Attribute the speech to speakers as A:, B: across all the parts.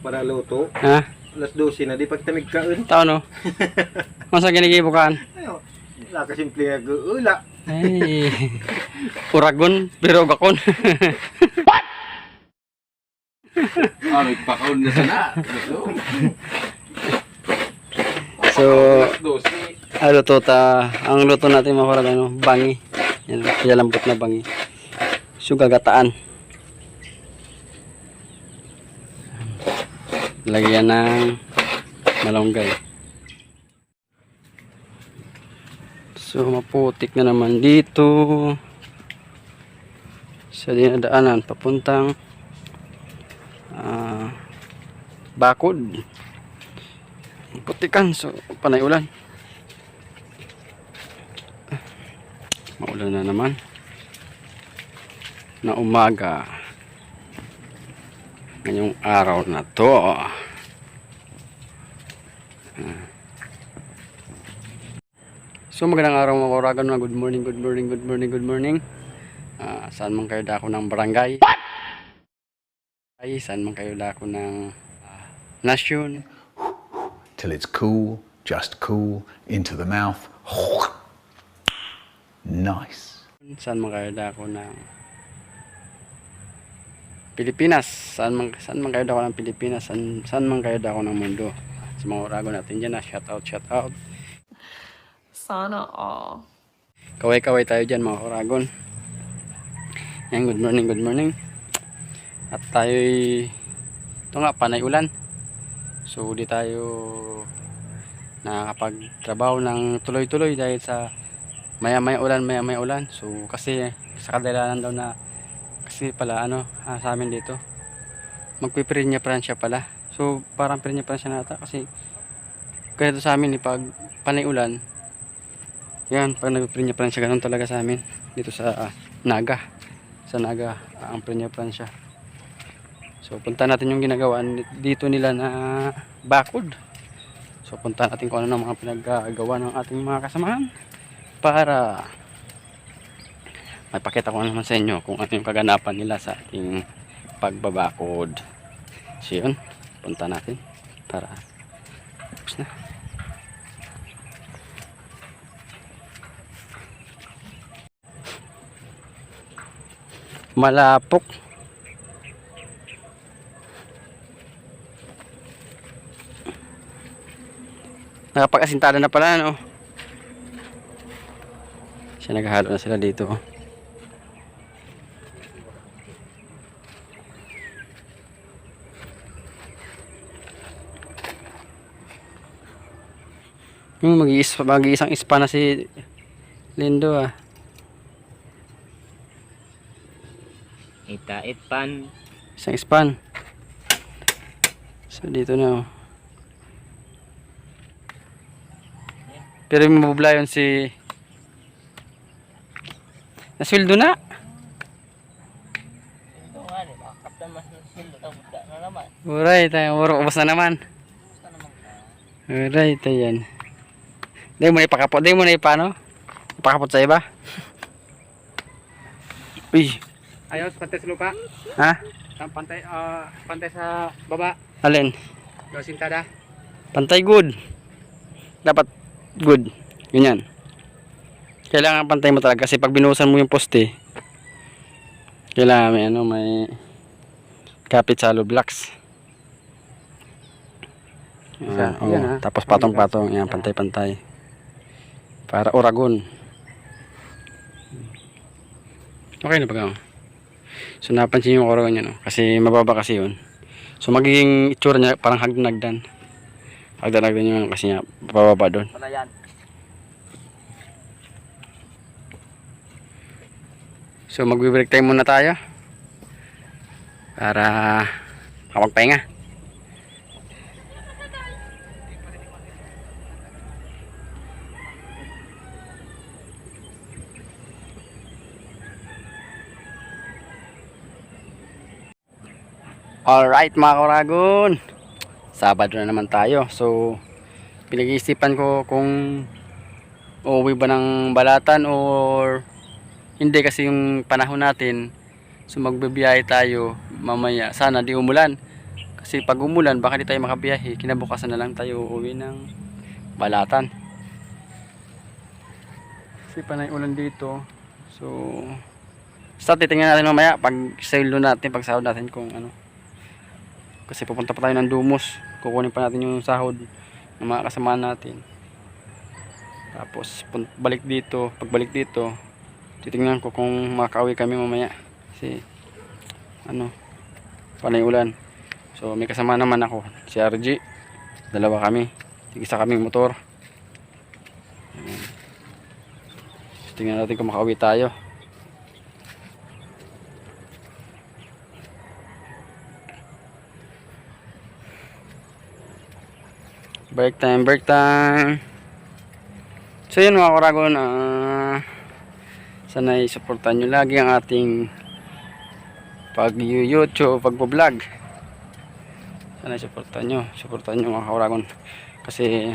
A: para luto.
B: Ha?
A: Alas 12 na, di pa kita nagkaon.
B: Tao no? Masa ginigibukan?
A: Ayo, wala ka simple nag-uula.
B: Ay. Uragon, pero gakon.
C: Ano, ipakaon na sana.
B: So, luto ta. Ang luto natin mga karag, ano, bangi. Yan, kaya lambot na bangi. So, gagataan. Lagyan ng malunggay. So, maputik na naman dito. Sa dinadaanan, papuntang bakod. Putikan, so panay ulan. Maulan na naman na umaga ngayong araw na to. So magandang araw mga kauragan, good morning, good morning, good morning, good morning. Saan man kayo dako ng barangay, ay saan man kayo dako ng nasyon,
D: till it's cool, just cool, into the mouth. Nice.
B: saan man kayo dako ng Pilipinas, saan man kayo dako ng Pilipinas, saan man kayo dako ng mundo. Sa mga urago natin dyan, shout out, shout out.
E: Sana all.
B: Kaway-kaway tayo dyan mga uragon. Yan, good morning, good morning. At tayo'y ito nga, panay ulan. So di tayo nakakapagtrabaho ng tuloy-tuloy dahil sa maya-maya ulan. So kasi sa kadahilanan daw na kasi pala sa amin dito magpiprinya Pransya pala. So parang prinya Pransya nata kasi kaya dito sa amin pag panay ulan, yan, pag nagpiprinya Pransya ganun talaga sa amin dito sa Naga. Sa Naga ang prinya Pransya. So punta natin yung ginagawa dito nila na bakod. So punta natin kung ano ng mga pinaggagawa ng ating mga kasamahan para mapakita ko naman sa inyo kung ano yung kaganapan nila sa ating pagbabakod. So yun, punta natin para tapos na. Malapok. Nakapag-asintada na pala, no? Siya, naghahalo na sila dito. Yung mag-iisang ispa na si Lindo, ah.
F: Itait pan.
B: Isang ispan. So dito na, oh. Pero yung mabubla yun si nasweldo na.
F: Ito nga, di ba? Kapta mas nasildo, tapos na naman.
B: Alright, ubos na naman. Alright, ayan. Di mo na ipakapot. Di mo na ipano? Ipakapot sa iba. Uy.
A: Ayos, pantay sa lupa.
B: Ha?
A: Pantay sa baba.
B: Alin?
A: Sintada.
B: Pantay good. Dapat good. Ganyan. Kailangan pantay mo talaga kasi pag binuhusan mo yung poste, kailangan may kapit sa hollow blocks.
A: Yan,
B: tapos patong-patong, yan, pantay-pantay. Para oragon. Okay na ba? So napansin yung oragon niya, no? Kasi mababa kasi yun. So magiging itsura niya parang hagdanagdan. Hagdanagdan yun kasi niya bababa doon.
F: Palayan.
B: So magbe-break time muna tayo para makapagpahinga. Alright mga kuragon, Sabado na naman tayo. So pinag-iisipan ko kung uuwi ba ng Balatan or hindi, kasi yung panahon natin. So magbibiyahe tayo mamaya, sana di umulan Kasi pag umulan, baka di tayo makabiyahe. Kinabukasan na lang tayo uuwi ng Balatan. Kasi panay ulan dito. So, basta titingnan natin mamaya pag sale natin, pag sahod natin kung ano. Kasi pupunta pa tayo ng Dumos. Kukunin pa natin yung sahod ng mga kasamahan natin. Tapos balik dito, pagbalik dito, titingnan ko kung makauwi kami mamaya. Kasi ano, panay ulan. So may kasama naman ako, si RG. Dalawa kami. Isa kaming motor. Tingnan natin kung makauwi tayo. Break time, break time. So yun mga Kuragon, sana i-supportan nyo lagi ang ating pag-YouTube, pag-vlog. Sana i-supportan nyo mga Kuragon. Kasi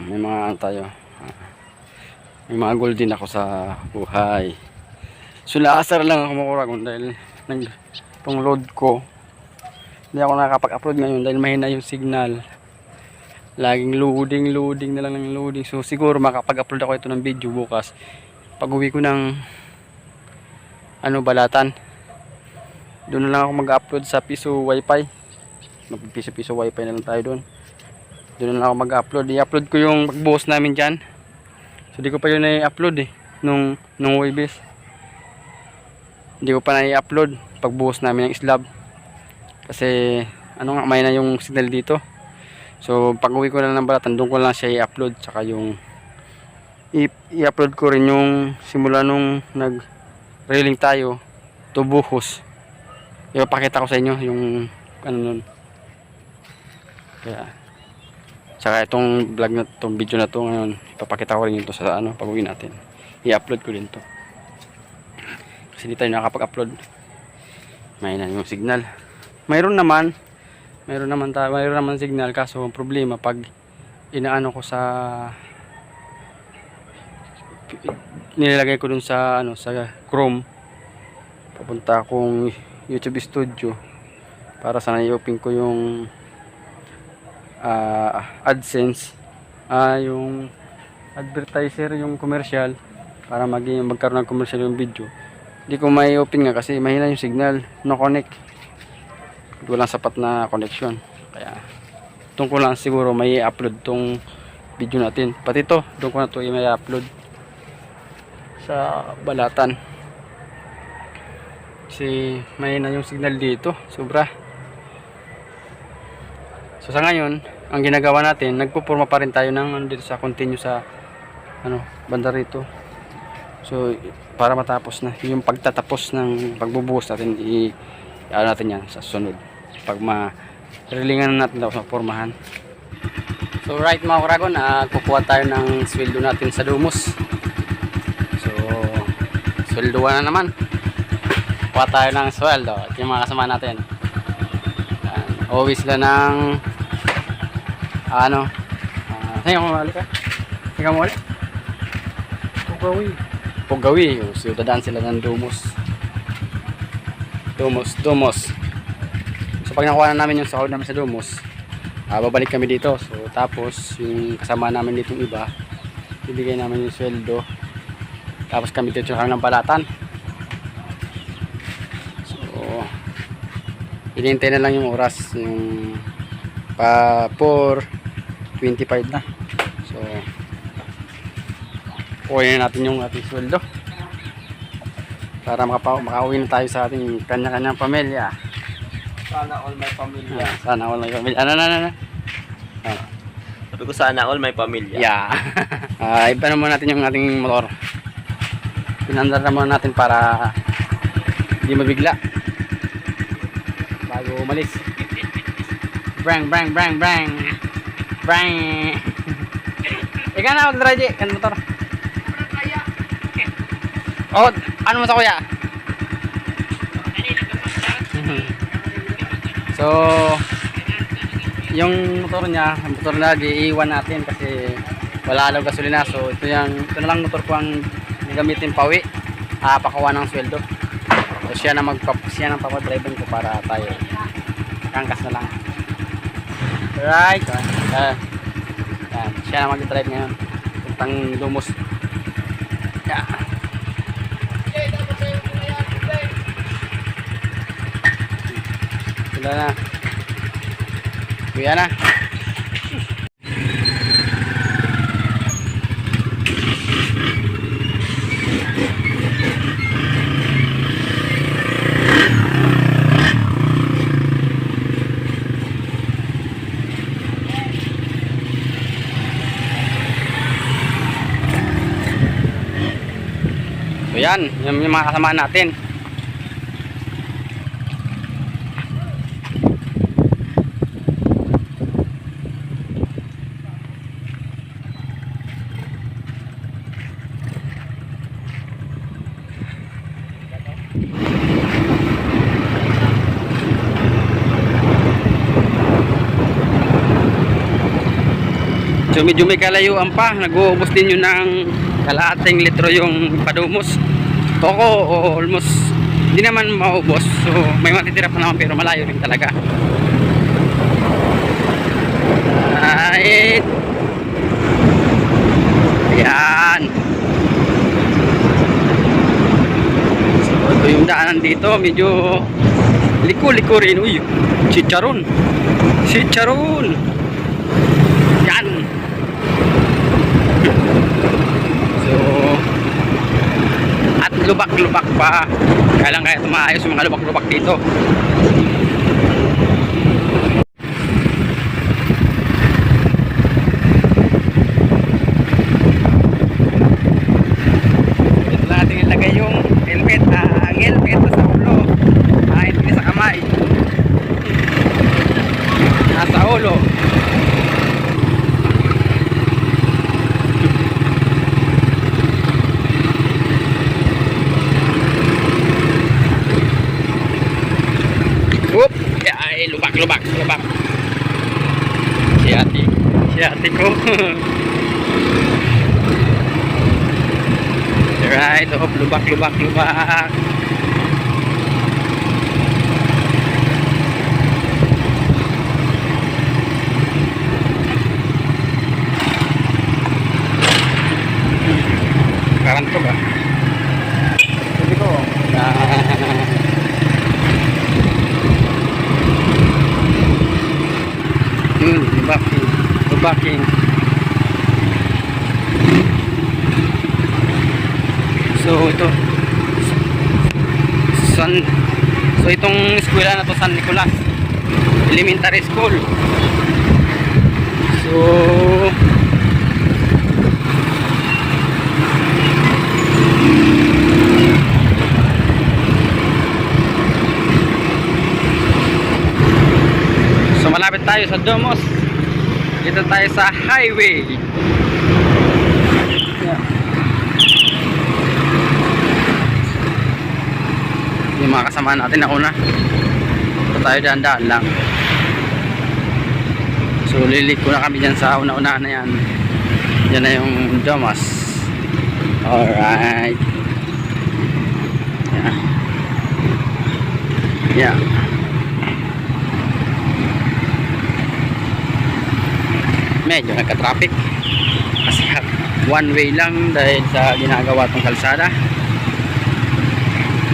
B: may mga tayo, may mga goal din ako sa buhay. So laasar lang ako mga Kuragon dahil itong load ko, hindi ako nakakapag-upload ngayon dahil mahina yung signal. Laging loading na lang ng loading. So siguro makapag-upload ako ito ng video bukas pag uwi ko ng Balatan. Doon na lang ako mag-upload sa Piso Wi-Fi. Mag-piso Wi-Fi na lang tayo doon. Doon na lang ako mag-upload. I-upload ko yung pagbuhos namin dyan. So di ko pa yun na-upload nung Webis. Hindi ko pa na-upload pagbuhos namin ng slab. Kasi may na yung signal dito. So pag uwi ko na ng Balatan, doon ko lang siya i-upload. Tsaka yung i-upload ko rin yung simula nung nag-railing tayo to buhos. Ipapakita ko sa inyo yung nun. Kaya tsaka itong vlog na itong video na to ngayon, ipapakita ko rin ito sa pag uwi natin. I-upload ko din to. Kasi di tayo nakapag-upload. May na yung signal. Mayroon naman signal, kaso ang problema pag inaano ko sa nilagay ko dun sa sa Chrome, papunta akong YouTube Studio para sana i-open ko yung AdSense, yung advertiser, yung commercial, para magkaroon ng commercial yung video. Hindi ko may open nga kasi mahina yung signal, no connect. Walang sapat na connection. Kaya doon ko lang siguro may i-upload tong video natin. Pati ito, doon ko na ito may i-upload sa Balatan. Kasi may na yung signal dito, sobra. So sa ngayon, ang ginagawa natin, nagpupurma pa rin tayo ng dito sa continue sa banda rito. So para matapos na yung pagtatapos ng pagbubuhos natin, natin yan sa sunod pag ma-relingan natin daw sa pormahan. So right mga Kuragon, kukuha tayo ng sweldo natin sa Dumos. So sweldoan na naman, kuha tayo ng sweldo at yung mga kasama natin. Always sila ng sa'yo mo mali ka? Ikaw mo ulit? Pugawi. So dadaan sila ng Dumos. So pag nakuha na namin yung sahod namin sa Dumos, babalik kami dito. So tapos yung kasama namin dito iba, ibigay namin yung sweldo. Tapos kami dito kami ng Balatan. So hinihintay na lang yung oras, yung 4:25 na. So kunin natin yung ating sweldo para makauwi na tayo sa ating kanya-kanyang pamilya.
F: Sana all my pamilya.
B: Sana all my pamilya.
F: Sabi ko sana all my pamilya.
B: Yeah. Iba naman natin yung ating motor. Pinandar naman natin para hindi mabigla bago umalis. Brang. Ikaw na mag-drive kan motor. Oh, ano mo sa kuya? So yung motor niya, iiwan natin kasi wala daw gasolina. So ito na lang motor ko ang gagamitin pauwi, pakawa ng sweldo. So siya na papadrive ko para tayo Kangkas na lang. Right. Yan. Siya na mag-drive ngayon. Puntang Lumos. Yan. Sila na. Kuya na. So yan, yung mga kasamaan natin. So medyo may kalayuan pa, nag-uubos din yun ng kalahating litro yung padumos. Toko almost hindi naman maubos, so may matitira pa naman pero malayo rin talaga. Right. Ayan. So ito yung daanan dito, medyo liko-liko rin. Uy, chicharon. Yan. So at lubak-lubak pa, kaya lang kaya tumaayos yung mga lubak-lubak dito. Ito lang natin ilagay yung helmet, ang helmet sa ulo, hindi sa kamay, nasa ulo. Whoop! Ay, lubak. Si ate ko. Right, lubak. Karanto ba? Sabi ko. Lubaking. So ito so itong eskwela na to, San Nicolas Elementary School. So malapit tayo sa Domos. Dito tayo sa highway. Yung mga kasama natin na una. Dito tayo daan-daan lang. So liliko na kami dyan sa una-una na yan. Yan na yung Domos. Alright. Yeah. Medyo nagka-traffic kasi one way lang dahil sa ginagawa tong kalsada,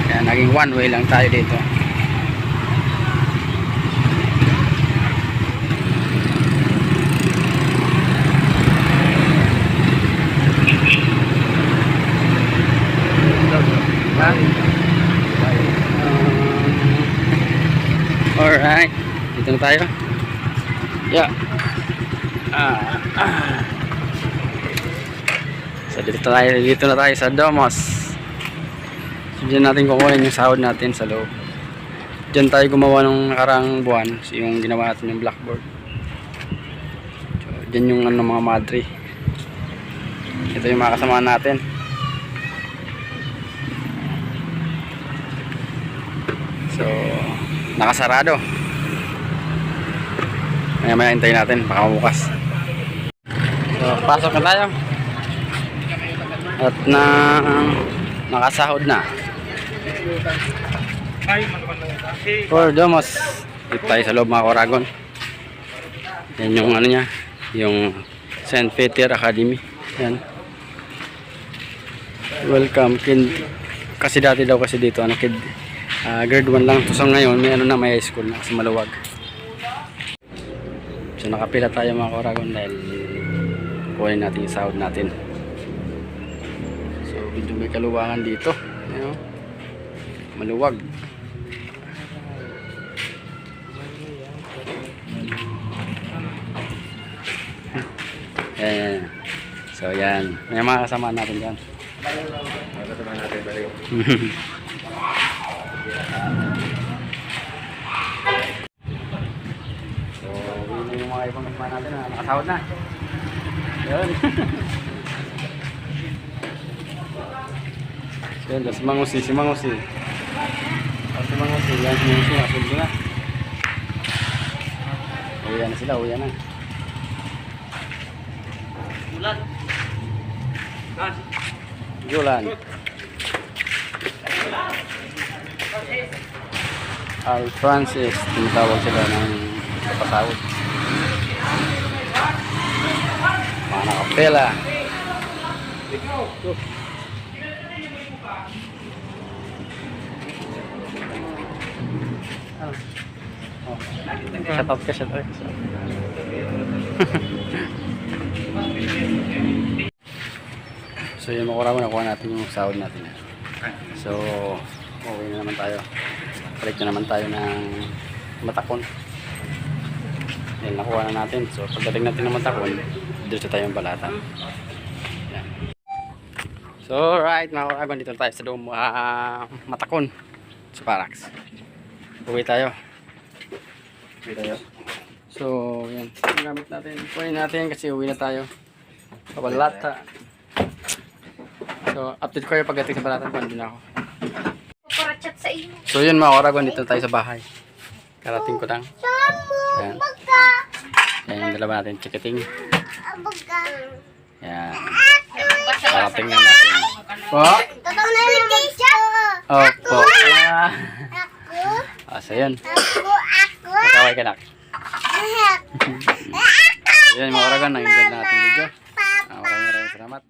B: kaya naging one way lang tayo dito. Alright, dito na tayo. Yeah. So dito na tayo sa Domos. So dyan natin kukunin yung sahod natin sa loob. Dyan tayo gumawa ng nakarang buwan, yung ginawa natin yung blackboard. So dyan yung mga madre. Ito yung mga kasama natin. So nakasarado. Maya hintayin natin, baka bukas. So pasok na tayo. At nakasahod na. For Domos Dito tayo sa loob mga Oragon. Yan yung ano niya, yung St. Peter Academy. Yan. Welcome kid. Kasi dati daw kasi dito ano kid, grade 1 lang. So ngayon may ano na, may high school na kasi maluwag. So nakapila tayo mga Oragon dahil kunin natin yung sahod natin. So medyo may kaluwangan dito. Ayan, maluwag. Ayan. So yan, may mga kasama natin dyan. So yun yung mga ibang kasama natin na nakasahod na. Yun. So yun, si Mangusi. Si Mangusi, yan, si Mangusi, nakasuldo na. Uwian na sila, uwian na. Julan. Al Francis, tinatawag sila ng pasawod. Mana Kapela. Shout out ka, shout out. So yun mga Oragon, nakuha natin yung sahod natin. So okay na naman tayo. Balik na naman tayo ng Matakon. Yan, nakuha na natin. So pagdating natin ng Matakon, dito tayong Balatan. Yan. So right mga Oragon, dito tayo sa doon Matakon sa Parax. Uwi tayo. So yan, gamit natin, kunin natin kasi uwi na tayo sa Balata. So update ko yung pagdating sa Balatan kung din ako. So yun mga Oragon, dito tayo sa bahay. Karating ko lang. Yan. Yan yung dalawa natin, chikiting. Yan. Karating na natin. Opo. So yun. Makaway ka na. Yan mga Oragon, nanginggan natin video. Maraming salamat.